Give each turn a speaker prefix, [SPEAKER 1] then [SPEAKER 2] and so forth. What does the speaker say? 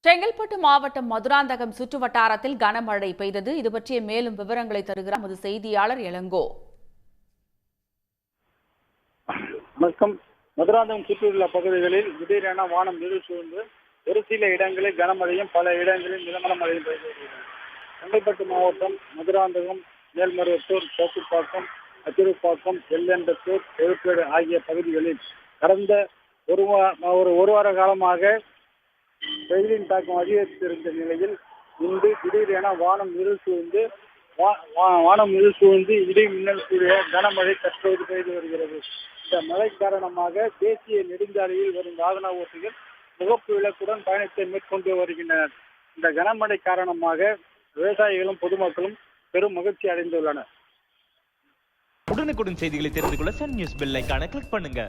[SPEAKER 1] செங்கல்பட்டு மாவட்டம் மதுராந்தகம் சுற்றுவட்டாரத்தில் கனமழை பெய்தது. இது பற்றிய மேலும் விவரங்களை தருகிறார் நமது செய்தியாளர் இளங்கோ.
[SPEAKER 2] வணக்கம். மதுராந்தகம் சுற்றியுள்ள பகுதிகளில் திடீரென வானம் இருள் சூழ்ந்து ஒரு சில இடங்களில் கனமழையும் பல இடங்களில் மிதமான மழையும் பெய்து வருகிறது. செங்கல்பட்டு மாவட்டம் மதுராந்தகம், மேல்மருவத்தூர், சோத்துப்பாக்கம், அத்திருப்பாக்கம், எல்லண்டத்தூர், எழுப்பேடு ஆகிய பகுதிகளில் கடந்த ஒரு வார காலமாக வெயிலின் தாக்கம் அதிகரித்திருந்த நிலையில் இன்று திடீரென வானம் இருள் சூழ்ந்து இடி மின்னல் கூடிய கனமழை தற்போது பெய்து வருகிறது. இந்த மழை காரணமாக தேசிய நெடுஞ்சாலையில் வரும் வாகன ஓட்டிகள் முகப்பு விளக்குடன் பயணத்தை மேற்கொண்டு வருகின்றனர். இந்த கனமழை காரணமாக விவசாயிகளும் பொதுமக்களும் பெரும் மகிழ்ச்சி அடைந்துள்ளனர்.
[SPEAKER 3] உடனுக்குடன் செய்திகளை தெரிந்து கொள்ள சன் நியூஸ் பெல் ஐகானை கிளிக் பண்ணுங்க.